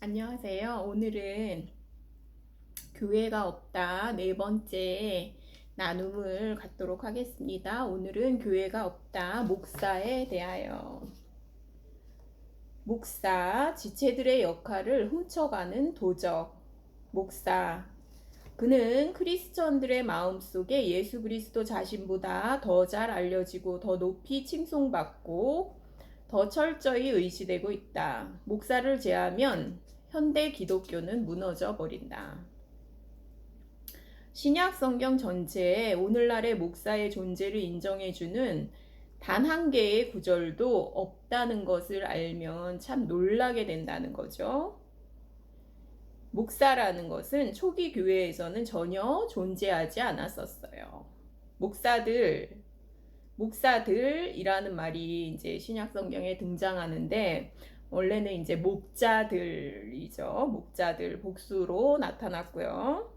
안녕하세요. 오늘은 교회가 없다 네 번째 나눔을 갖도록 하겠습니다. 오늘은 교회가 없다 목사에 대하여. 목사, 지체들의 역할을 훔쳐가는 도적. 목사, 그는 크리스천들의 마음속에 예수 그리스도 자신보다 더 잘 알려지고 더 높이 칭송받고 더 철저히 의시되고 있다. 목사를 제하면 현대 기독교는 무너져 버린다. 신약 성경 전체에 오늘날의 목사의 존재를 인정해주는 단 한 개의 구절도 없다는 것을 알면 참 놀라게 된다는 거죠. 목사라는 것은 초기 교회에서는 전혀 존재하지 않았었어요. 목사들이라는 말이 이제 신약 성경에 등장하는데 원래는 이제 목자들이죠. 목자들 복수로 나타났고요.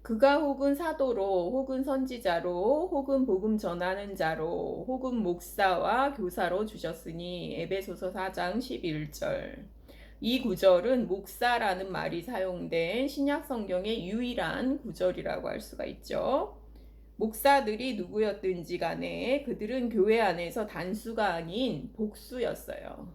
그가 혹은 사도로 혹은 선지자로 혹은 복음 전하는 자로 혹은 목사와 교사로 주셨으니 에베소서 4장 11절. 이 구절은 목사라는 말이 사용된 신약 성경의 유일한 구절이라고 할 수가 있죠. 목사들이 누구였든지 간에 그들은 교회 안에서 단수가 아닌 복수였어요.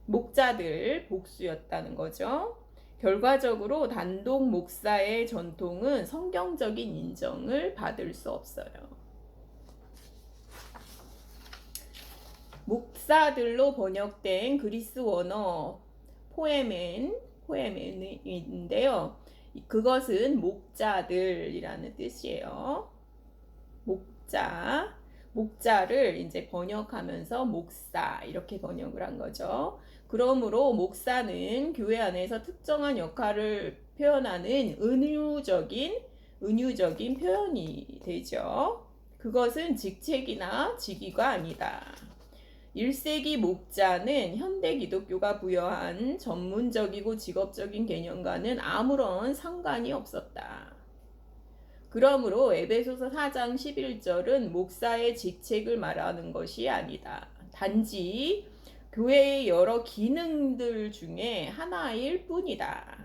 목자들 복수였다는 거죠. 결과적으로 단독 목사의 전통은 성경적인 인정을 받을 수 없어요. 목사들로 번역된 그리스 원어 포에멘인데요. 그것은 목자들이라는 뜻이에요. 목자를 이제 번역하면서 목사 이렇게 번역을 한 거죠. 그러므로 목사는 교회 안에서 특정한 역할을 표현하는 은유적인 표현이 되죠. 그것은 직책이나 직위가 아니다. 1세기 목자는 현대 기독교가 부여한 전문적이고 직업적인 개념과는 아무런 상관이 없었다. 그러므로 에베소서 4장 11절은 목사의 직책을 말하는 것이 아니다. 단지 교회의 여러 기능들 중에 하나일 뿐이다.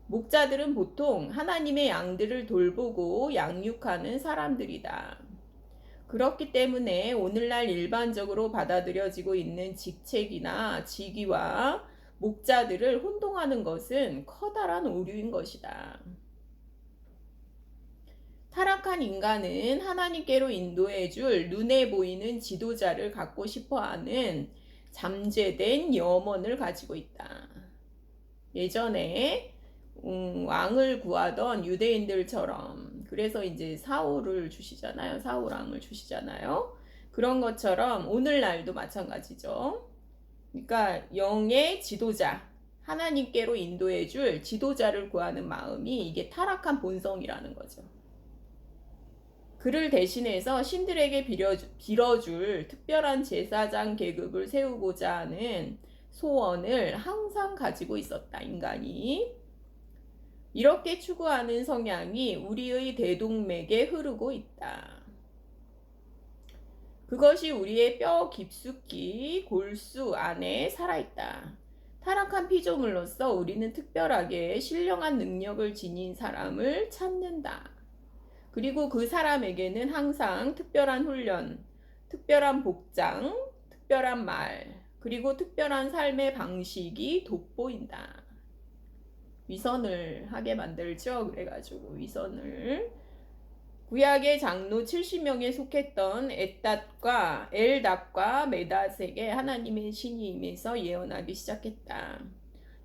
목자들은 보통 하나님의 양들을 돌보고 양육하는 사람들이다. 그렇기 때문에 오늘날 일반적으로 받아들여지고 있는 직책이나 직위와 목자들을 혼동하는 것은 커다란 오류인 것이다. 타락한 인간은 하나님께로 인도해줄 눈에 보이는 지도자를 갖고 싶어하는 잠재된 염원을 가지고 있다. 예전에 왕을 구하던 유대인들처럼, 그래서 이제 사울을 주시잖아요. 사울 왕을 주시잖아요. 그런 것처럼 오늘날도 마찬가지죠. 그러니까 영의 지도자, 하나님께로 인도해줄 지도자를 구하는 마음이 이게 타락한 본성이라는 거죠. 그를 대신해서 신들에게 빌어줄 특별한 제사장 계급을 세우고자 하는 소원을 항상 가지고 있었다, 인간이. 이렇게 추구하는 성향이 우리의 대동맥에 흐르고 있다. 그것이 우리의 뼈 깊숙이 골수 안에 살아있다. 타락한 피조물로서 우리는 특별하게 신령한 능력을 지닌 사람을 찾는다. 그리고 그 사람에게는 항상 특별한 훈련, 특별한 복장, 특별한 말, 그리고 특별한 삶의 방식이 돋보인다. 위선을 하게 만들죠. 그래가지고 위선을. 구약의 장로 70명에 속했던 엘닷과 메닷에게 하나님의 신이 임해서 예언하기 시작했다.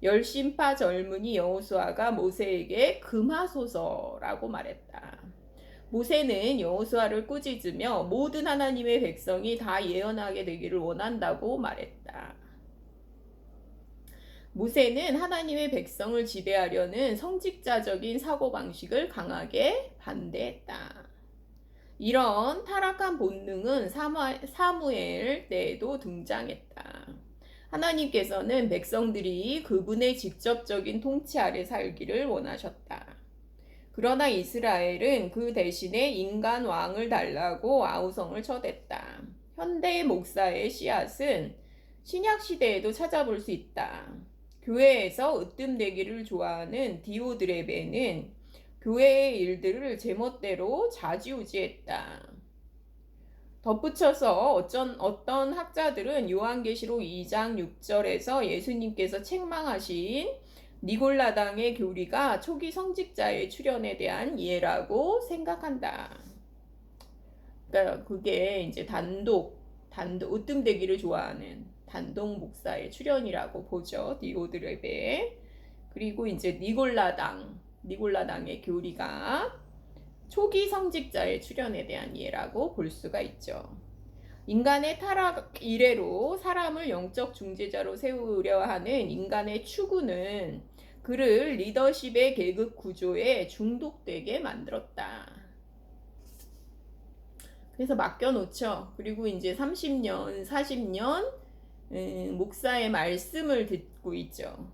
열심파 젊은이 여호수아가 모세에게 금하소서라고 말했다. 모세는 여호수아를 꾸짖으며 모든 하나님의 백성이 다 예언하게 되기를 원한다고 말했다. 모세는 하나님의 백성을 지배하려는 성직자적인 사고방식을 강하게 반대했다. 이런 타락한 본능은 사무엘 때에도 등장했다. 하나님께서는 백성들이 그분의 직접적인 통치 아래 살기를 원하셨다. 그러나 이스라엘은 그 대신에 인간 왕을 달라고 아우성을 쳐댔다. 현대 목사의 씨앗은 신약 시대에도 찾아볼 수 있다. 교회에서 으뜸되기를 좋아하는 디오드레베는 교회의 일들을 제멋대로 좌지우지했다. 덧붙여서 어떤 학자들은 요한계시록 2장 6절에서 예수님께서 책망하신 니골라당의 교리가 초기 성직자의 출현에 대한 예라고 생각한다. 그러니까 그게 이제 단독 으뜸되기를 좋아하는 단독 목사의 출현이라고 보죠. 디오드레베. 그리고 이제 니골라당의 교리가 초기 성직자의 출현에 대한 예라고 볼 수가 있죠. 인간의 타락 이래로 사람을 영적 중재자로 세우려 하는 인간의 추구는 그를 리더십의 계급 구조에 중독되게 만들었다. 그래서 맡겨놓죠. 그리고 이제 30년, 40년 목사의 말씀을 듣고 있죠.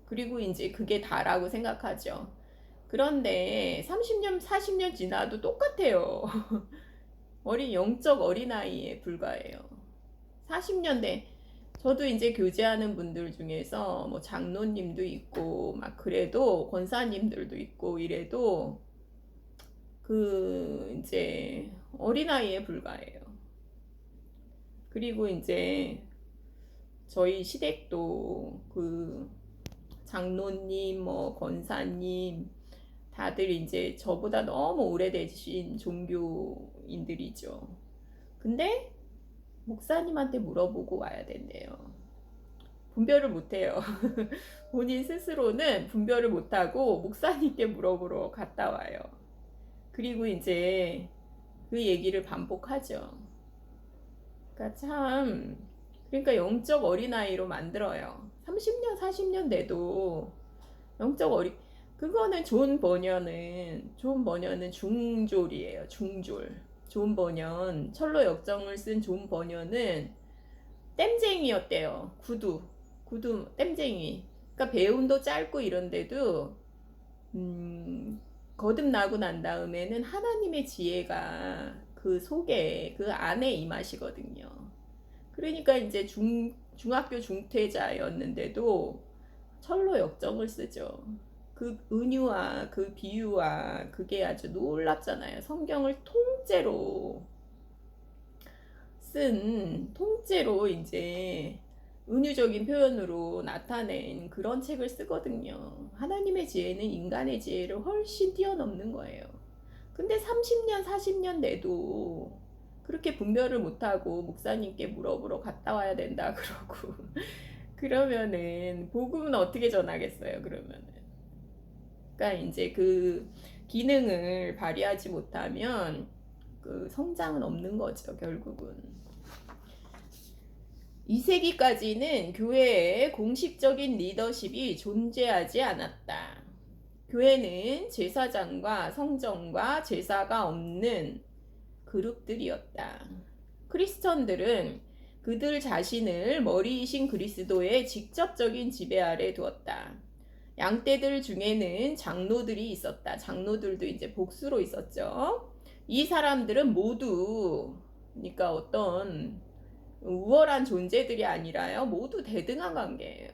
그리고 이제 그게 다라고 생각하죠. 그런데 30년, 40년 지나도 똑같아요. 영적 어린아이에 불과해요. 40년대, 저도 이제 교제하는 분들 중에서 뭐 장로님도 있고, 막 그래도 권사님들도 있고 이래도 이제 어린아이에 불과해요. 그리고 이제 저희 시댁도 장로님, 뭐 권사님, 다들 이제 저보다 너무 오래되신 종교인들이죠. 근데 목사님한테 물어보고 와야 된대요. 분별을 못해요. 본인 스스로는 분별을 못하고 목사님께 물어보러 갔다 와요. 그리고 이제 그 얘기를 반복하죠. 그러니까 영적 어린아이로 만들어요. 30년, 40년 돼도 그거는 존 버녀는 중졸이에요. 중졸. 존 버녀, 철로 역정을 쓴 존 버녀는 땜쟁이였대요. 구두 땜쟁이. 그러니까 배움도 짧고 이런데도 거듭나고 난 다음에는 하나님의 지혜가 그 속에 그 안에 임하시거든요. 그러니까 이제 중학교 중퇴자였는데도 철로 역정을 쓰죠. 그 은유와 그 비유와 그게 아주 놀랍잖아요. 성경을 통째로 이제 은유적인 표현으로 나타낸 그런 책을 쓰거든요. 하나님의 지혜는 인간의 지혜를 훨씬 뛰어넘는 거예요. 근데 30년, 40년 내도 그렇게 분별을 못하고 목사님께 물어보러 갔다 와야 된다 그러고 그러면은 복음은 어떻게 전하겠어요? 그러면은 그러니까 이제 그 기능을 발휘하지 못하면 그 성장은 없는 거죠, 결국은. 2세기까지는 교회에 공식적인 리더십이 존재하지 않았다. 교회는 제사장과 성정과 제사가 없는 그룹들이었다. 크리스천들은 그들 자신을 머리이신 그리스도의 직접적인 지배 아래 두었다. 양떼들 중에는 장로들이 있었다. 장로들도 이제 복수로 있었죠. 이 사람들은 모두, 그러니까 어떤 우월한 존재들이 아니라요. 모두 대등한 관계예요.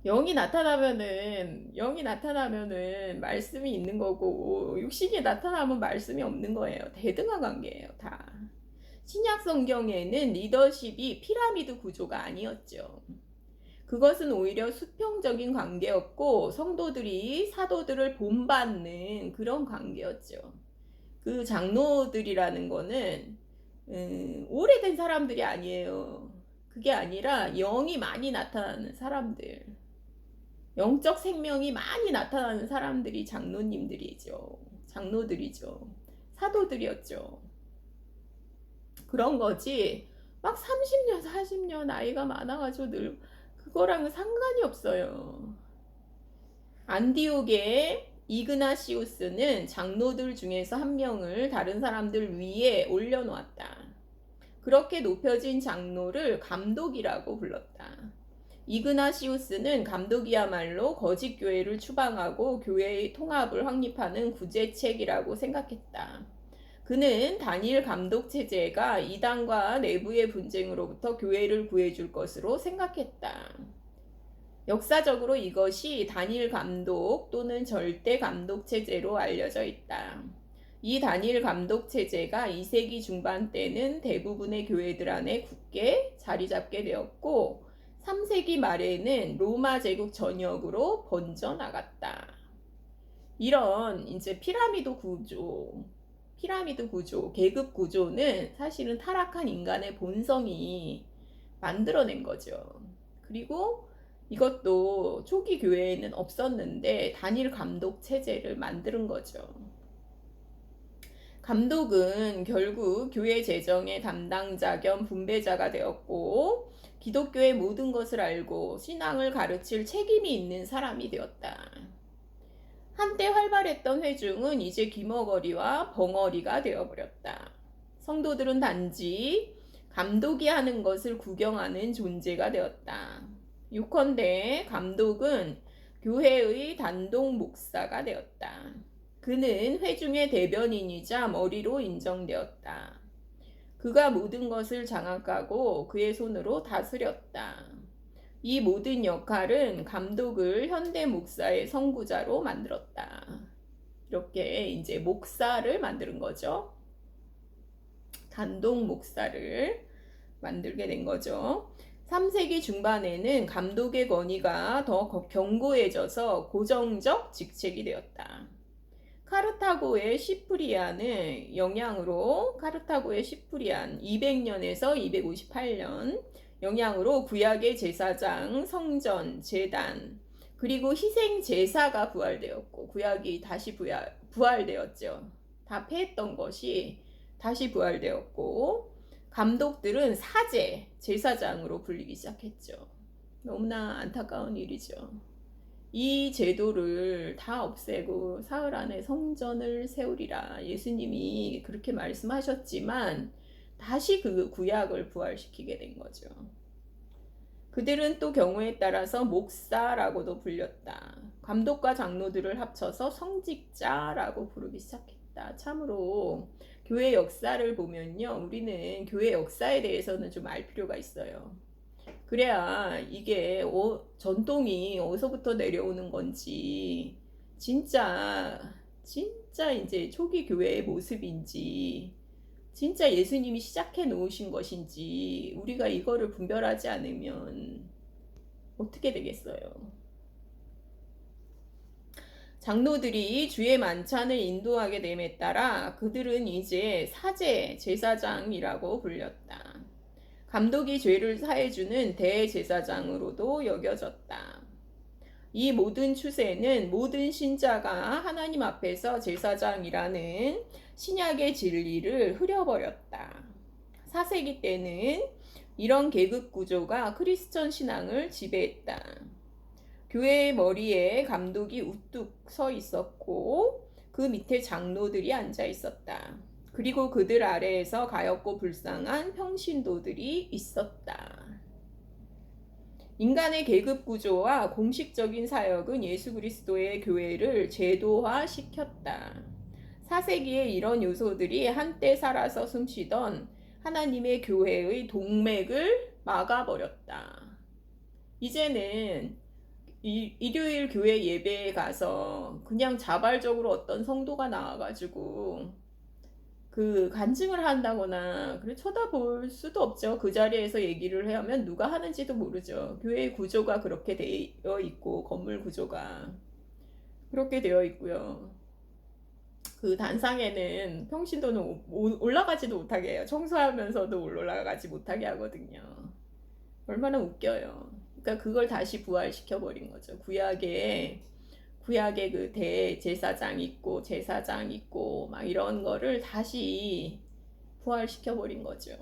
영이 나타나면은 말씀이 있는 거고, 육신이 나타나면 말씀이 없는 거예요. 대등한 관계예요, 다. 신약 성경에는 리더십이 피라미드 구조가 아니었죠. 그것은 오히려 수평적인 관계였고 성도들이 사도들을 본받는 그런 관계였죠. 그 장로들이라는 거는 오래된 사람들이 아니에요. 그게 아니라 영이 많이 나타나는 사람들, 영적 생명이 많이 나타나는 사람들이 장로들이죠. 사도들이었죠. 그런 거지 막 30년 40년 나이가 많아가지고 그거랑은 상관이 없어요. 안디옥의 이그나시우스는 장로들 중에서 한 명을 다른 사람들 위에 올려놓았다. 그렇게 높여진 장로를 감독이라고 불렀다. 이그나시우스는 감독이야말로 거짓 교회를 추방하고 교회의 통합을 확립하는 구제책이라고 생각했다. 그는 단일 감독 체제가 이단과 내부의 분쟁으로부터 교회를 구해줄 것으로 생각했다. 역사적으로 이것이 단일 감독 또는 절대 감독 체제로 알려져 있다. 이 단일 감독 체제가 2세기 중반 때는 대부분의 교회들 안에 굳게 자리 잡게 되었고 3세기 말에는 로마 제국 전역으로 번져 나갔다. 이런 이제 피라미드 구조, 계급 구조는 사실은 타락한 인간의 본성이 만들어낸 거죠. 그리고 이것도 초기 교회에는 없었는데 단일 감독 체제를 만드는 거죠. 감독은 결국 교회 재정의 담당자 겸 분배자가 되었고 기독교의 모든 것을 알고 신앙을 가르칠 책임이 있는 사람이 되었다. 한때 활발했던 회중은 이제 귀머거리와 벙어리가 되어버렸다. 성도들은 단지 감독이 하는 것을 구경하는 존재가 되었다. 요컨대 감독은 교회의 단독 목사가 되었다. 그는 회중의 대변인이자 머리로 인정되었다. 그가 모든 것을 장악하고 그의 손으로 다스렸다. 이 모든 역할은 감독을 현대 목사의 선구자로 만들었다. 이렇게 이제 목사를 만드는 거죠. 단독 목사를 만들게 된 거죠. 3세기 중반에는 감독의 권위가 더 견고해져서 고정적 직책이 되었다. 카르타고의 시프리안의 영향으로 카르타고의 시프리안 200년에서 258년 영향으로 구약의 제사장, 성전, 제단 그리고 희생 제사가 부활되었고 구약이 다시 부활되었죠. 다 패했던 것이 다시 부활되었고 감독들은 사제, 제사장으로 불리기 시작했죠. 너무나 안타까운 일이죠. 이 제도를 다 없애고 사흘 안에 성전을 세우리라. 예수님이 그렇게 말씀하셨지만 다시 그 구약을 부활시키게 된 거죠. 그들은 또 경우에 따라서 목사라고도 불렸다. 감독과 장로들을 합쳐서 성직자라고 부르기 시작했다. 참으로 교회 역사를 보면요. 우리는 교회 역사에 대해서는 좀 알 필요가 있어요. 그래야 이게 전통이 어디서부터 내려오는 건지 진짜 이제 초기 교회의 모습인지 진짜 예수님이 시작해 놓으신 것인지 우리가 이거를 분별하지 않으면 어떻게 되겠어요? 장로들이 주의 만찬을 인도하게 됨에 따라 그들은 이제 사제, 제사장이라고 불렸다. 감독이 죄를 사해주는 대제사장으로도 여겨졌다. 이 모든 추세는 모든 신자가 하나님 앞에서 제사장이라는 신약의 진리를 흐려버렸다. 4세기 때는 이런 계급 구조가 크리스천 신앙을 지배했다. 교회의 머리에 감독이 우뚝 서 있었고 그 밑에 장로들이 앉아 있었다. 그리고 그들 아래에서 가엾고 불쌍한 평신도들이 있었다. 인간의 계급 구조와 공식적인 사역은 예수 그리스도의 교회를 제도화시켰다. 4세기에 이런 요소들이 한때 살아서 숨쉬던 하나님의 교회의 동맥을 막아버렸다. 이제는 일요일 교회 예배에 가서 그냥 자발적으로 어떤 성도가 나와가지고 그 간증을 한다거나 그래 쳐다볼 수도 없죠. 그 자리에서 얘기를 하면 누가 하는지도 모르죠. 교회 구조가 그렇게 되어 있고 건물 구조가 그렇게 되어 있고요. 그 단상에는 평신도는 올라가지도 못하게 해요. 청소하면서도 올라가지 못하게 하거든요. 얼마나 웃겨요. 그러니까 그걸 다시 부활시켜 버린 거죠. 구약에 그 대제사장 있고 제사장 있고 막 이런 거를 다시 부활시켜 버린 거죠.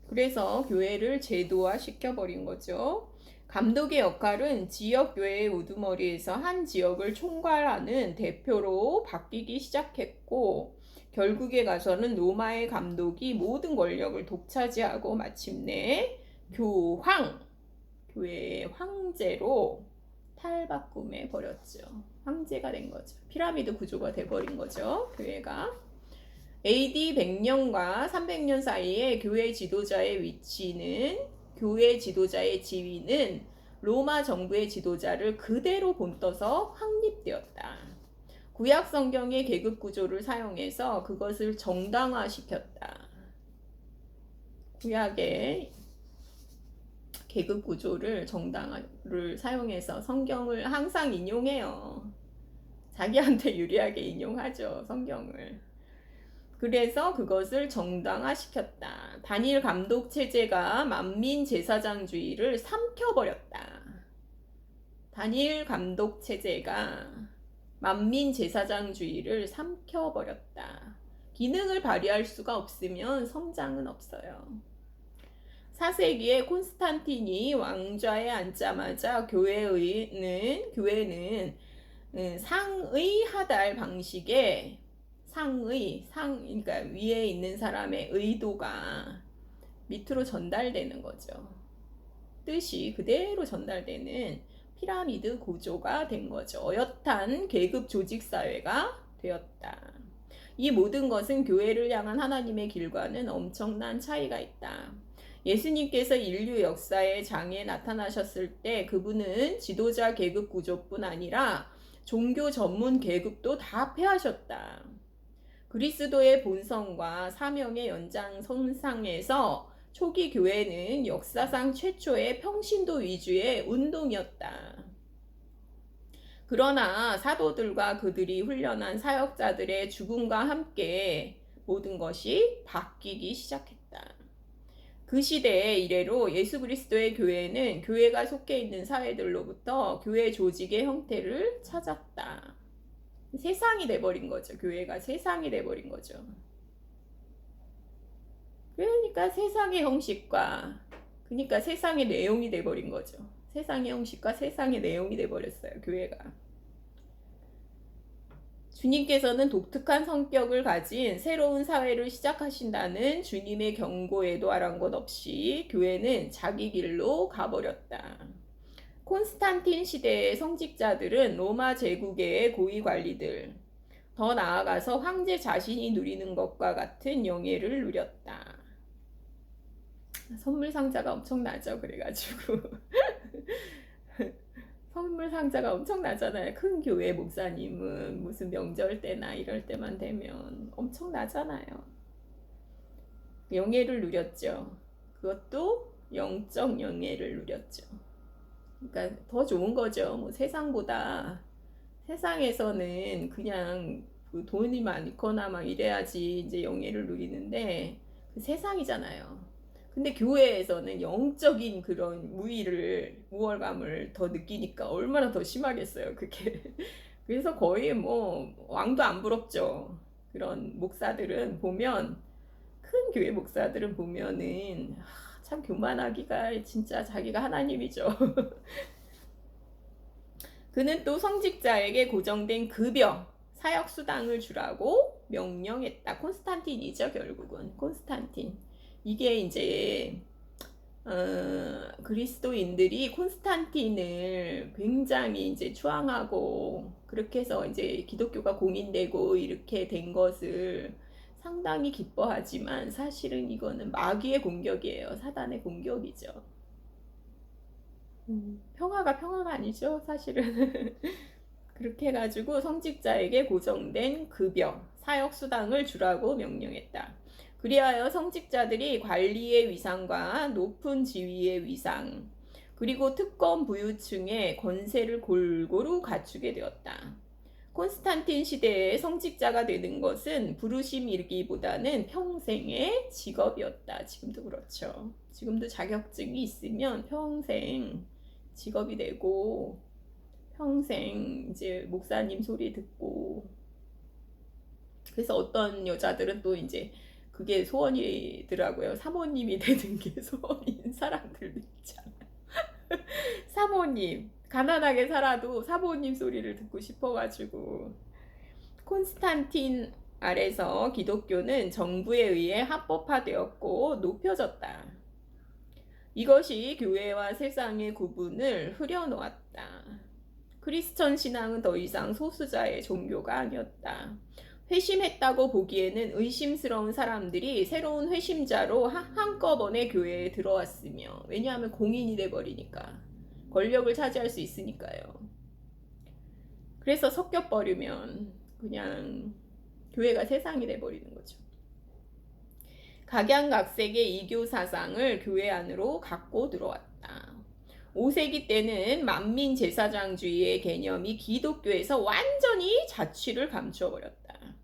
그래서 교회를 제도화 시켜 버린 거죠. 감독의 역할은 지역 교회의 우두머리에서 한 지역을 총괄하는 대표로 바뀌기 시작했고 결국에 가서는 로마의 감독이 모든 권력을 독차지하고 마침내 교회의 황제로 탈바꿈해 버렸죠. 황제가 된 거죠. 피라미드 구조가 돼버린 거죠. 교회가. AD 100년과 300년 사이에 교회 지도자의 위치는 교회 지도자의 지위는 로마 정부의 지도자를 그대로 본떠서 확립되었다. 구약 성경의 계급 구조를 사용해서 그것을 정당화시켰다. 구약의 계급 구조를 정당화를 사용해서 성경을 항상 인용해요. 자기한테 유리하게 인용하죠, 성경을. 그래서 그것을 정당화시켰다. 단일 감독 체제가 만민 제사장주의를 삼켜버렸다. 단일 감독 체제가 만민 제사장주의를 삼켜버렸다. 기능을 발휘할 수가 없으면 성장은 없어요. 4세기에 콘스탄틴이 왕좌에 앉자마자 교회는 상의 하달 방식의 그러니까 위에 있는 사람의 의도가 밑으로 전달되는 거죠. 뜻이 그대로 전달되는 피라미드 구조가 된 거죠. 어엿한 계급 조직 사회가 되었다. 이 모든 것은 교회를 향한 하나님의 길과는 엄청난 차이가 있다. 예수님께서 인류 역사의 장에 나타나셨을 때 그분은 지도자 계급 구조뿐 아니라 종교 전문 계급도 다 폐하셨다. 그리스도의 본성과 사명의 연장선상에서 초기 교회는 역사상 최초의 평신도 위주의 운동이었다. 그러나 사도들과 그들이 훈련한 사역자들의 죽음과 함께 모든 것이 바뀌기 시작했다. 그 시대의 이래로 예수 그리스도의 교회는 교회가 속해 있는 사회들로부터 교회 조직의 형태를 찾았다. 세상이 돼버린 거죠. 교회가 세상이 돼버린 거죠. 그러니까 세상의 형식과 그러니까 세상의 내용이 돼버린 거죠. 세상의 형식과 세상의 내용이 돼버렸어요. 교회가. 주님께서는 독특한 성격을 가진 새로운 사회를 시작하신다는 주님의 경고에도 아랑곳 없이 교회는 자기 길로 가버렸다. 콘스탄틴 시대의 성직자들은 로마 제국의 고위 관리들, 더 나아가서 황제 자신이 누리는 것과 같은 영예를 누렸다. 선물 상자가 엄청나죠. 그래가지고 선물 상자가 엄청나잖아요. 큰 교회 목사님은 무슨 명절 때나 이럴 때만 되면 엄청나잖아요. 영예를 누렸죠. 그것도 영적 영예를 누렸죠. 그러니까 더 좋은 거죠. 뭐 세상보다 세상에서는 그냥 그 돈이 많거나 막 이래야지 이제 영예를 누리는데 그 세상이잖아요. 근데 교회에서는 영적인 그런 우월감을 더 느끼니까 얼마나 더 심하겠어요, 그게. 그래서 거의 뭐 왕도 안 부럽죠. 그런 목사들은 보면 큰 교회 목사들은 보면은 참 교만하기가 진짜 자기가 하나님이죠. 그는 또 성직자에게 고정된 급여, 사역 수당을 주라고 명령했다. 콘스탄틴이죠, 결국은. 콘스탄틴. 이게 이제 그리스도인들이 콘스탄틴을 굉장히 이제 추앙하고 그렇게 해서 이제 기독교가 공인되고 이렇게 된 것을 상당히 기뻐하지만 사실은 이거는 마귀의 공격이에요. 사단의 공격이죠. 평화가 아니죠, 사실은. 그렇게 해가지고 성직자에게 고정된 급여, 사역 수당을 주라고 명령했다. 그리하여 성직자들이 관리의 위상과 높은 지위의 위상, 그리고 특권 부유층의 권세를 골고루 갖추게 되었다. 콘스탄틴 시대에 성직자가 되는 것은 부르심이기보다는 평생의 직업이었다. 지금도 그렇죠. 지금도 자격증이 있으면 평생 직업이 되고 평생 이제 목사님 소리 듣고, 그래서 어떤 여자들은 또 이제 그게 소원이더라고요. 사모님이 되는 게 소원인 사람들도 있잖아요. 사모님, 가난하게 살아도 사모님 소리를 듣고 싶어가지고. 콘스탄틴 아래서 기독교는 정부에 의해 합법화되었고 높여졌다. 이것이 교회와 세상의 구분을 흐려놓았다. 크리스천 신앙은 더 이상 소수자의 종교가 아니었다. 회심했다고 보기에는 의심스러운 사람들이 새로운 회심자로 한꺼번에 교회에 들어왔으며, 왜냐하면 공인이 돼버리니까, 권력을 차지할 수 있으니까요. 그래서 섞여버리면 그냥 교회가 세상이 돼버리는 거죠. 각양각색의 이교 사상을 교회 안으로 갖고 들어왔다. 5세기 때는 만민 제사장주의의 개념이 기독교에서 완전히 자취를 감추어버렸다.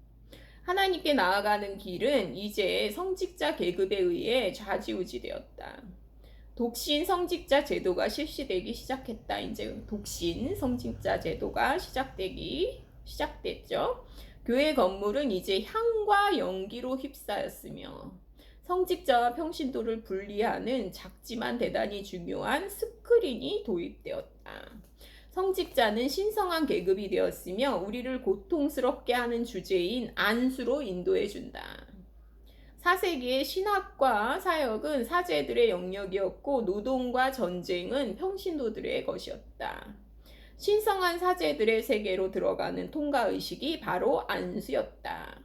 하나님께 나아가는 길은 이제 성직자 계급에 의해 좌지우지되었다. 독신 성직자 제도가 실시되기 시작했다. 이제 독신 성직자 제도가 시작됐죠. 교회 건물은 이제 향과 연기로 휩싸였으며 성직자와 평신도를 분리하는 작지만 대단히 중요한 스크린이 도입되었다. 성직자는 신성한 계급이 되었으며 우리를 고통스럽게 하는 주제인 안수로 인도해준다. 4세기의 신학과 사역은 사제들의 영역이었고 노동과 전쟁은 평신도들의 것이었다. 신성한 사제들의 세계로 들어가는 통과의식이 바로 안수였다.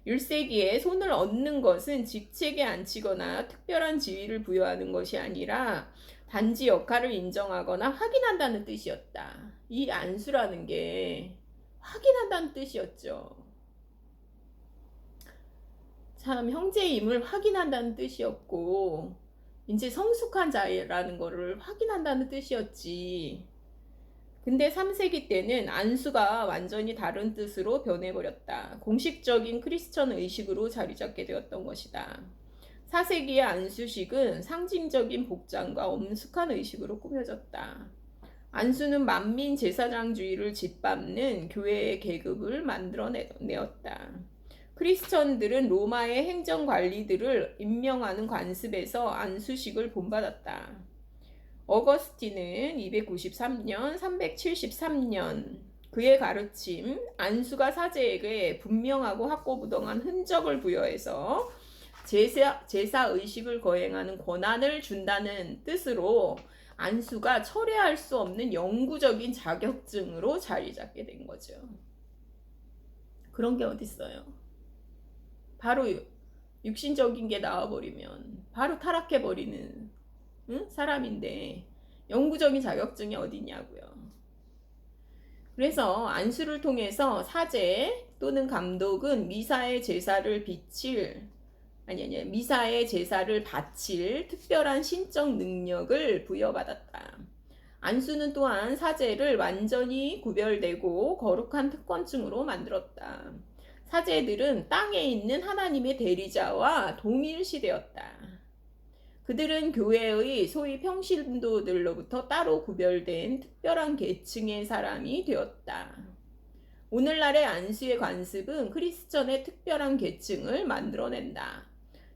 1세기에 손을 얻는 것은 직책에 앉히거나 특별한 지위를 부여하는 것이 아니라 단지 역할을 인정하거나 확인한다는 뜻이었다. 이 안수라는 게 확인한다는 뜻이었죠. 참 형제임을 확인한다는 뜻이었고 이제 성숙한 자라는 거를 확인한다는 뜻이었지. 근데 3세기 때는 안수가 완전히 다른 뜻으로 변해버렸다. 공식적인 크리스천 의식으로 자리잡게 되었던 것이다. 4세기의 안수식은 상징적인 복장과 엄숙한 의식으로 꾸며졌다. 안수는 만민 제사장주의를 짓밟는 교회의 계급을 만들어내었다. 크리스천들은 로마의 행정관리들을 임명하는 관습에서 안수식을 본받았다. 어거스틴은 293년, 373년 그의 가르침, 안수가 사제에게 분명하고 확고부동한 흔적을 부여해서 제사의식을 거행하는 권한을 준다는 뜻으로 안수가 철회할 수 없는 영구적인 자격증으로 자리 잡게 된 거죠. 그런 게 어딨어요. 바로 육신적인 게 나와버리면 바로 타락해버리는 사람인데 영구적인 자격증이 어디냐고요. 그래서 안수를 통해서 사제 또는 감독은 미사의 제사를 바칠 특별한 신적 능력을 부여받았다. 안수는 또한 사제를 완전히 구별되고 거룩한 특권층으로 만들었다. 사제들은 땅에 있는 하나님의 대리자와 동일시되었다. 그들은 교회의 소위 평신도들로부터 따로 구별된 특별한 계층의 사람이 되었다. 오늘날의 안수의 관습은 크리스천의 특별한 계층을 만들어낸다.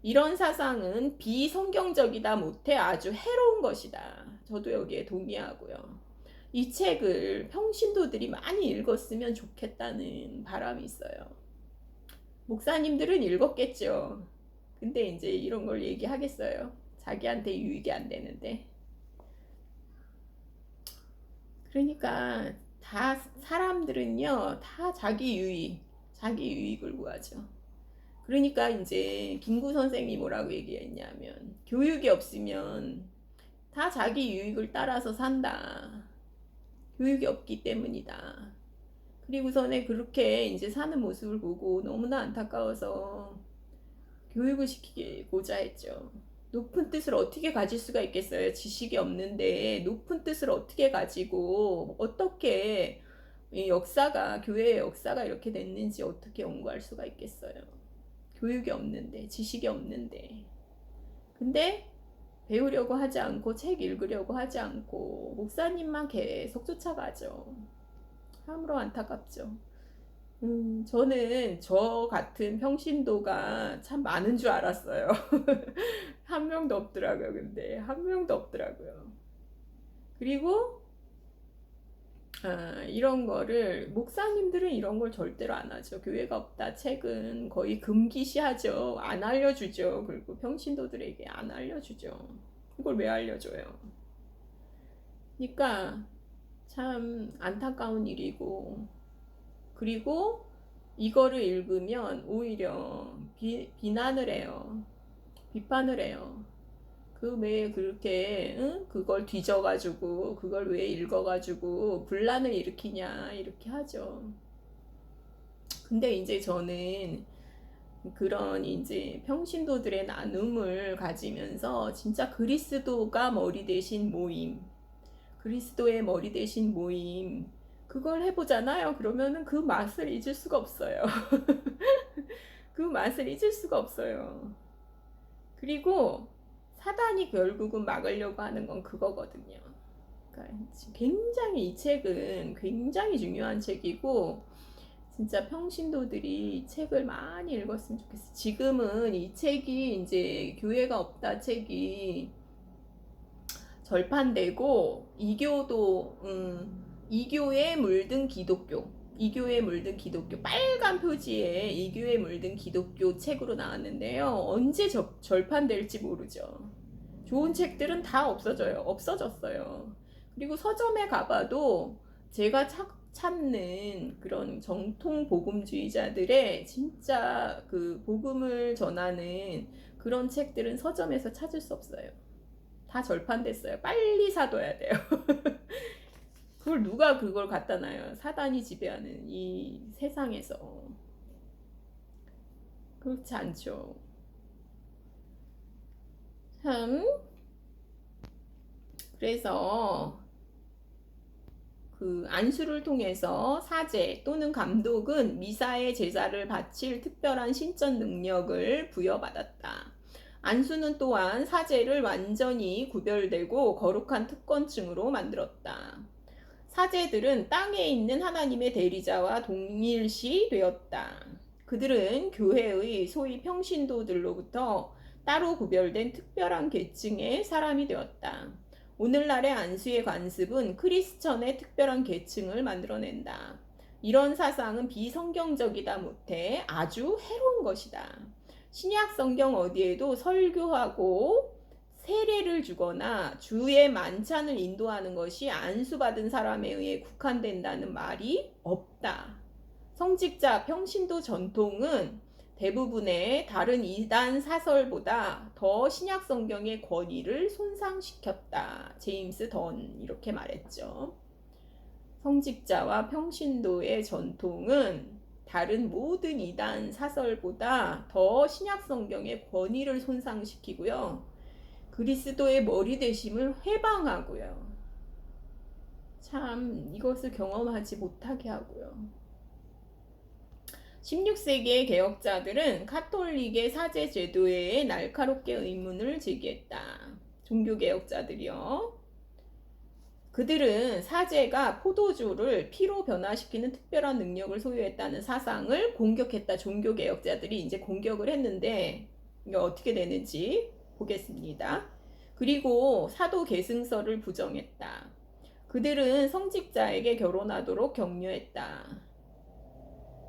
이런 사상은 비성경적이다 못해 아주 해로운 것이다. 저도 여기에 동의하고요. 이 책을 평신도들이 많이 읽었으면 좋겠다는 바람이 있어요. 목사님들은 읽었겠죠. 근데 이제 이런 걸 얘기하겠어요. 자기한테 유익이 안 되는데. 그러니까 다 사람들은요, 다 자기 유익을 구하죠. 그러니까 이제 김구 선생이 뭐라고 얘기했냐면 교육이 없으면 다 자기 유익을 따라서 산다. 교육이 없기 때문이다. 그리고서는 그렇게 이제 사는 모습을 보고 너무나 안타까워서 교육을 시키고자 했죠. 높은 뜻을 어떻게 가질 수가 있겠어요? 지식이 없는데 높은 뜻을 어떻게 가지고 어떻게 교회의 역사가 이렇게 됐는지 어떻게 연구할 수가 있겠어요? 교육이 없는데, 지식이 없는데. 근데 배우려고 하지 않고 책 읽으려고 하지 않고 목사님만 계속 쫓아가죠. 참으로 안타깝죠. 저는 저 같은 평신도가 참 많은 줄 알았어요. 한 명도 없더라고요. 근데 한 명도 없더라고요. 그리고 이런 거를 목사님들은 이런 걸 절대로 안 하죠. 교회가 없다 책은 거의 금기시하죠. 안 알려주죠. 그리고 평신도들에게 안 알려주죠. 이걸 왜 알려줘요? 그러니까 참 안타까운 일이고, 그리고 이거를 읽으면 오히려 비난을 해요. 비판을 해요. 그 왜 그렇게 응? 그걸 뒤져가지고 그걸 왜 읽어가지고 분란을 일으키냐 이렇게 하죠. 근데 이제 저는 그런 이제 평신도들의 나눔을 가지면서 진짜 그리스도가 머리 대신 모임, 그리스도의 머리 대신 모임, 그걸 해보잖아요. 그러면은 그 맛을 잊을 수가 없어요. 그 맛을 잊을 수가 없어요. 그리고 사단이 결국은 막으려고 하는 건 그거거든요. 그러니까 굉장히 이 책은 굉장히 중요한 책이고, 진짜 평신도들이 이 책을 많이 읽었으면 좋겠어요. 지금은 이 책이 이제 교회가 없다 책이 절판되고, 이교에 물든 기독교, 이교에 물든 기독교, 빨간 표지에 이교에 물든 기독교 책으로 나왔는데요. 언제 절판될지 모르죠. 좋은 책들은 다 없어졌어요. 그리고 서점에 가봐도 제가 찾는 그런 정통 복음주의자들의 진짜 그 복음을 전하는 그런 책들은 서점에서 찾을 수 없어요. 다 절판됐어요. 빨리 사둬야 돼요. 그걸 누가 그걸 갖다 놔요. 사단이 지배하는 이 세상에서. 그렇지 않죠. 참, 그래서 그 안수를 통해서 사제 또는 감독은 미사의 제사를 바칠 특별한 신적 능력을 부여받았다. 안수는 또한 사제를 완전히 구별되고 거룩한 특권층으로 만들었다. 사제들은 땅에 있는 하나님의 대리자와 동일시 되었다. 그들은 교회의 소위 평신도들로부터 따로 구별된 특별한 계층의 사람이 되었다. 오늘날의 안수의 관습은 크리스천의 특별한 계층을 만들어낸다. 이런 사상은 비성경적이다 못해 아주 해로운 것이다. 신약 성경 어디에도 설교하고 세례를 주거나 주의 만찬을 인도하는 것이 안수받은 사람에 의해 국한된다는 말이 없다. 성직자 평신도 전통은 대부분의 다른 이단 사설보다 더 신약 성경의 권위를 손상시켰다. 제임스 던 이렇게 말했죠. 성직자와 평신도의 전통은 다른 모든 이단 사설보다 더 신약 성경의 권위를 손상시키고요. 그리스도의 머리 되심을 회방하고요. 참 이것을 경험하지 못하게 하고요. 16세기의 개혁자들은 카톨릭의 사제 제도에 날카롭게 의문을 제기했다. 종교개혁자들이요. 그들은 사제가 포도주를 피로 변화시키는 특별한 능력을 소유했다는 사상을 공격했다. 종교개혁자들이 이제 공격을 했는데 이게 어떻게 되는지 보겠습니다. 그리고 사도 계승서를 부정했다. 그들은 성직자에게 결혼하도록 격려했다.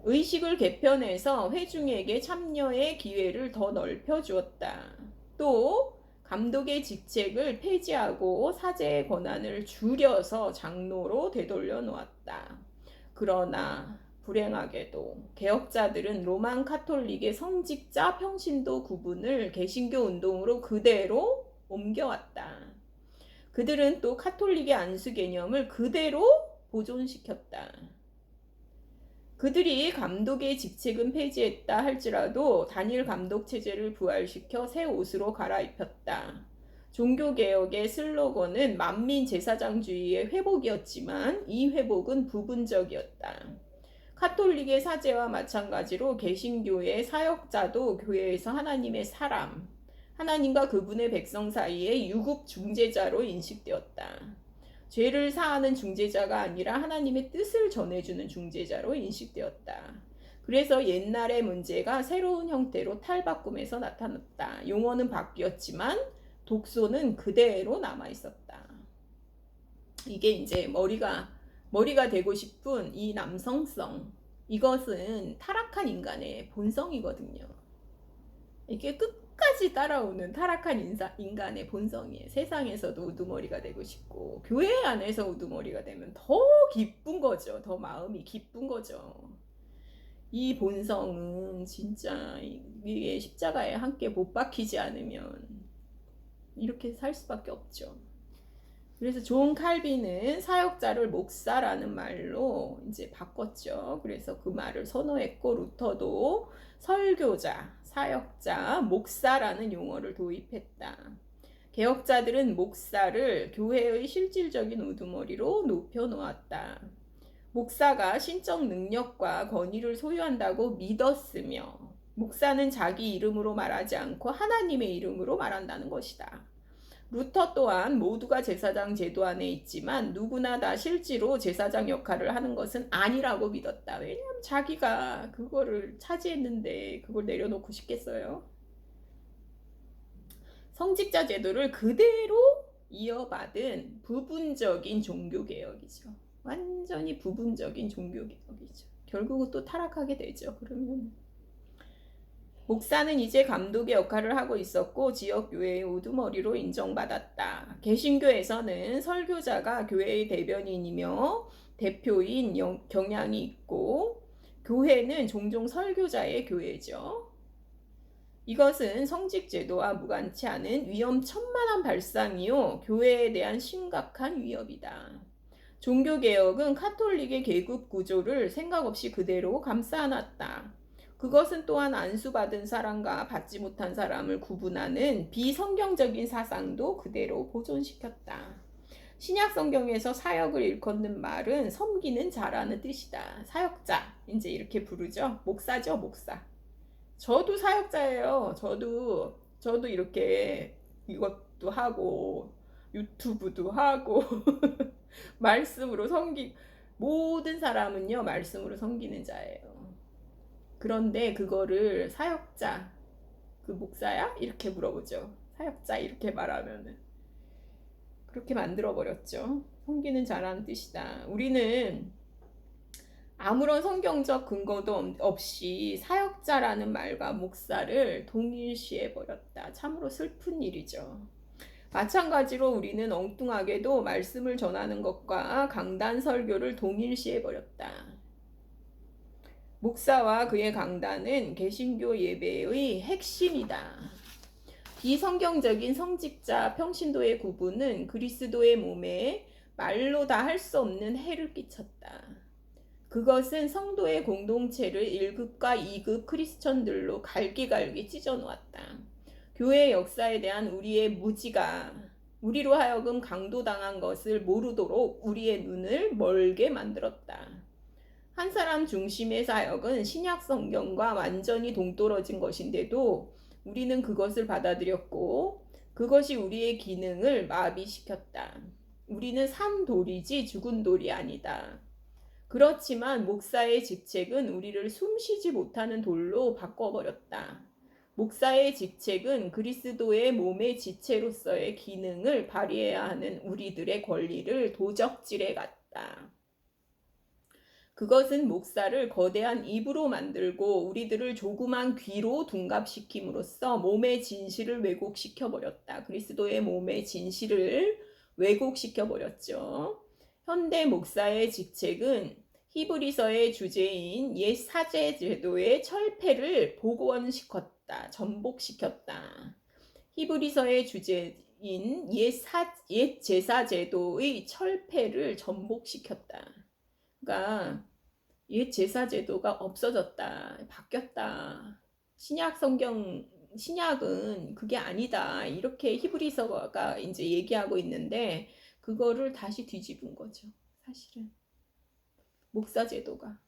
의식을 개편해서 회중에게 참여의 기회를 더 넓혀주었다. 또 감독의 직책을 폐지하고 사제의 권한을 줄여서 장로로 되돌려 놓았다. 그러나 불행하게도 개혁자들은 로만 카톨릭의 성직자 평신도 구분을 개신교 운동으로 그대로 옮겨왔다. 그들은 또 카톨릭의 안수 개념을 그대로 보존시켰다. 그들이 감독의 직책은 폐지했다 할지라도 단일 감독 체제를 부활시켜 새 옷으로 갈아입혔다. 종교개혁의 슬로건은 만민 제사장주의의 회복이었지만 이 회복은 부분적이었다. 카톨릭의 사제와 마찬가지로 개신교의 사역자도 교회에서 하나님의 사람, 하나님과 그분의 백성 사이의 유급 중재자로 인식되었다. 죄를 사하는 중재자가 아니라 하나님의 뜻을 전해주는 중재자로 인식되었다. 그래서 옛날의 문제가 새로운 형태로 탈바꿈에서 나타났다. 용어는 바뀌었지만 독소는 그대로 남아있었다. 이게 이제 머리가 되고 싶은 이 남성성, 이것은 타락한 인간의 본성이거든요. 이게 끝까지 끝까지 따라오는 타락한 인간의 본성이에요. 세상에서도 우두머리가 되고 싶고 교회 안에서 우두머리가 되면 더 기쁜 거죠. 더 마음이 기쁜 거죠. 이 본성은 진짜 이게 십자가에 함께 못 박히지 않으면 이렇게 살 수밖에 없죠. 그래서 존 칼빈은 사역자를 목사라는 말로 이제 바꿨죠. 그래서 그 말을 선호했고 루터도 설교자, 사역자, 목사라는 용어를 도입했다. 개혁자들은 목사를 교회의 실질적인 우두머리로 높여놓았다. 목사가 신적 능력과 권위를 소유한다고 믿었으며 목사는 자기 이름으로 말하지 않고 하나님의 이름으로 말한다는 것이다. 루터 또한 모두가 제사장 제도 안에 있지만 누구나 다 실제로 제사장 역할을 하는 것은 아니라고 믿었다. 왜냐하면 자기가 그거를 차지했는데 그걸 내려놓고 싶겠어요? 성직자 제도를 그대로 이어받은 부분적인 종교개혁이죠. 완전히 부분적인 종교개혁이죠. 결국은 또 타락하게 되죠. 그러면 목사는 이제 감독의 역할을 하고 있었고 지역교회의 우두머리로 인정받았다. 개신교에서는 설교자가 교회의 대변인이며 대표인 경향이 있고 교회는 종종 설교자의 교회죠. 이것은 성직제도와 무관치 않은 위험천만한 발상이요 교회에 대한 심각한 위협이다. 종교개혁은 카톨릭의 계급 구조를 생각 없이 그대로 감싸안았다. 그것은 또한 안수받은 사람과 받지 못한 사람을 구분하는 비성경적인 사상도 그대로 보존시켰다. 신약 성경에서 사역을 일컫는 말은 섬기는 자라는 뜻이다. 사역자, 이제 이렇게 부르죠. 목사죠, 목사. 저도 사역자예요. 저도 이렇게 이것도 하고 유튜브도 하고 말씀으로 모든 사람은요 말씀으로 섬기는 자예요. 그런데 그거를 사역자, 그 목사야? 이렇게 물어보죠. 사역자 이렇게 말하면은 그렇게 만들어버렸죠. 섬기는 자라는 뜻이다. 우리는 아무런 성경적 근거도 없이 사역자라는 말과 목사를 동일시해버렸다. 참으로 슬픈 일이죠. 마찬가지로 우리는 엉뚱하게도 말씀을 전하는 것과 강단 설교를 동일시해버렸다. 목사와 그의 강단은 개신교 예배의 핵심이다. 비성경적인 성직자 평신도의 구분은 그리스도의 몸에 말로 다 할 수 없는 해를 끼쳤다. 그것은 성도의 공동체를 1급과 2급 크리스천들로 갈기갈기 찢어놓았다. 교회 역사에 대한 우리의 무지가 우리로 하여금 강도당한 것을 모르도록 우리의 눈을 멀게 만들었다. 한 사람 중심의 사역은 신약 성경과 완전히 동떨어진 것인데도 우리는 그것을 받아들였고 그것이 우리의 기능을 마비시켰다. 우리는 산 돌이지 죽은 돌이 아니다. 그렇지만 목사의 직책은 우리를 숨쉬지 못하는 돌로 바꿔버렸다. 목사의 직책은 그리스도의 몸의 지체로서의 기능을 발휘해야 하는 우리들의 권리를 도적질해 갔다. 그것은 목사를 거대한 입으로 만들고 우리들을 조그만 귀로 둔갑시킴으로써 몸의 진실을 왜곡시켜버렸다. 그리스도의 몸의 진실을 왜곡시켜버렸죠. 현대 목사의 직책은 히브리서의 주제인 옛 사제 제도의 철폐를 복원시켰다. 전복시켰다. 히브리서의 주제인 옛 제사 제도의 철폐를 전복시켰다. 그러니까 옛 제사 제도가 없어졌다. 바뀌었다. 신약은 그게 아니다. 이렇게 히브리서가 이제 얘기하고 있는데 그거를 다시 뒤집은 거죠. 사실은 목사 제도가.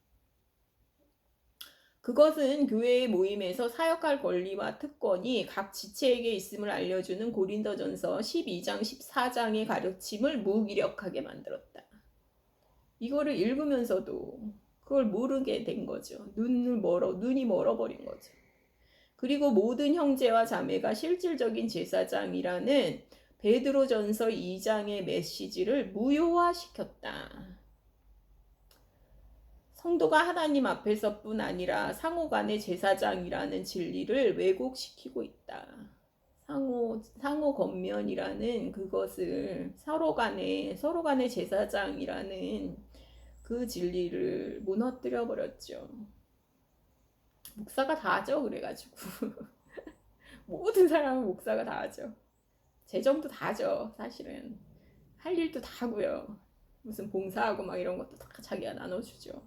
그것은 교회의 모임에서 사역할 권리와 특권이 각 지체에게 있음을 알려주는 고린도전서 12장 14장의 가르침을 무기력하게 만들었다. 이거를 읽으면서도 그걸 모르게 된 거죠. 눈이 멀어버린 거죠. 그리고 모든 형제와 자매가 실질적인 제사장이라는 베드로전서 2장의 메시지를 무효화시켰다. 성도가 하나님 앞에서뿐 아니라 상호간의 제사장이라는 진리를 왜곡시키고 있다. 상호 권면이라는 그것을 서로 간의 제사장이라는 그 진리를 무너뜨려 버렸죠. 목사가 다 하죠. 그래가지고 모든 사람은 목사가 다 하죠. 재정도 다 하죠. 사실은 할 일도 다 하고요. 무슨 봉사하고 막 이런 것도 다 자기가 나눠주죠.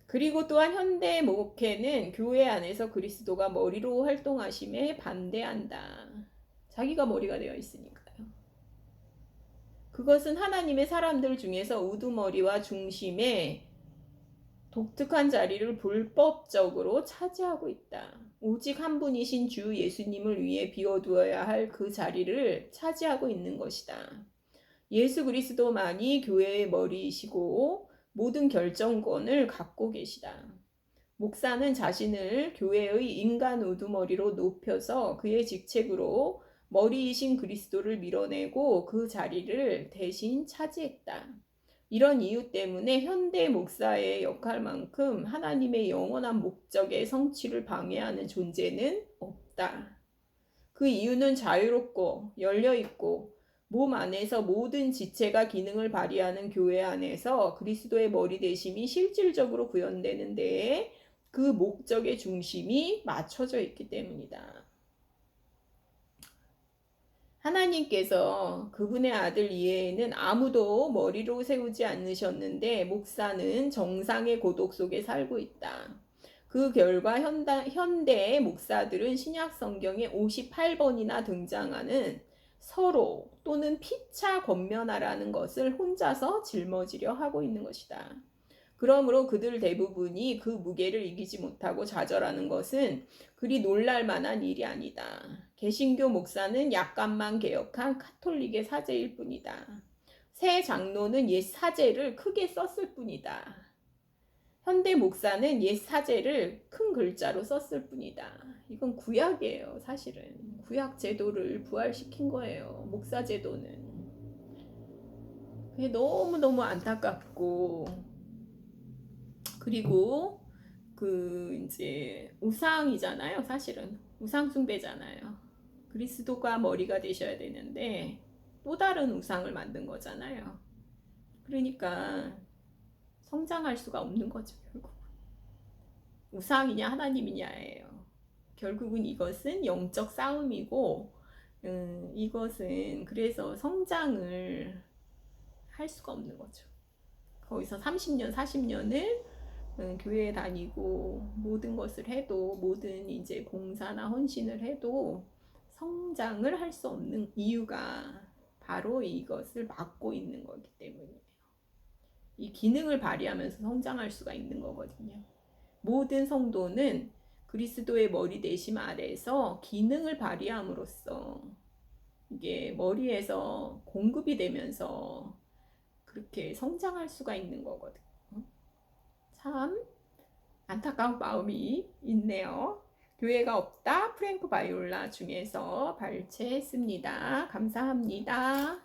그리고 또한 현대 목회는 교회 안에서 그리스도가 머리로 활동하심에 반대한다. 자기가 머리가 되어 있으니까요. 그것은 하나님의 사람들 중에서 우두머리와 중심에 독특한 자리를 불법적으로 차지하고 있다. 오직 한 분이신 주 예수님을 위해 비워두어야 할 그 자리를 차지하고 있는 것이다. 예수 그리스도만이 교회의 머리이시고 모든 결정권을 갖고 계시다. 목사는 자신을 교회의 인간 우두머리로 높여서 그의 직책으로 머리이신 그리스도를 밀어내고 그 자리를 대신 차지했다. 이런 이유 때문에 현대 목사의 역할만큼 하나님의 영원한 목적의 성취를 방해하는 존재는 없다. 그 이유는 자유롭고 열려있고 몸 안에서 모든 지체가 기능을 발휘하는 교회 안에서 그리스도의 머리 되심이 실질적으로 구현되는 데에 그 목적의 중심이 맞춰져 있기 때문이다. 하나님께서 그분의 아들 이외에는 아무도 머리로 세우지 않으셨는데 목사는 정상의 고독 속에 살고 있다. 그 결과 현대의 목사들은 신약 성경에 58번이나 등장하는 서로 또는 피차 권면하라는 것을 혼자서 짊어지려 하고 있는 것이다. 그러므로 그들 대부분이 그 무게를 이기지 못하고 좌절하는 것은 그리 놀랄 만한 일이 아니다. 개신교 목사는 약간만 개혁한 카톨릭의 사제일 뿐이다. 새 장로는 옛 사제를 크게 썼을 뿐이다. 현대 목사는 옛 사제를 큰 글자로 썼을 뿐이다. 이건 구약이에요. 사실은 구약 제도를 부활시킨 거예요. 목사 제도는. 그게 너무너무 안타깝고, 그리고 그 이제 우상이잖아요. 사실은 우상 숭배잖아요. 그리스도가 머리가 되셔야 되는데 또 다른 우상을 만든 거잖아요. 그러니까 성장할 수가 없는 거죠. 결국 우상이냐 하나님이냐예요. 결국은 이것은 영적 싸움이고 이것은 그래서 성장을 할 수가 없는 거죠. 거기서 30년 40년을 교회에 다니고 모든 것을 해도 모든 이제 봉사나 헌신을 해도 성장을 할 수 없는 이유가 바로 이것을 막고 있는 거기 때문이에요. 이 기능을 발휘하면서 성장할 수가 있는 거거든요. 모든 성도는 그리스도의 머리 되심 아래에서 기능을 발휘함으로써 이게 머리에서 공급이 되면서 그렇게 성장할 수가 있는 거거든요. 참 안타까운 마음이 있네요. 교회가 없다 프랭크 바이올라 중에서 발췌했습니다. 감사합니다.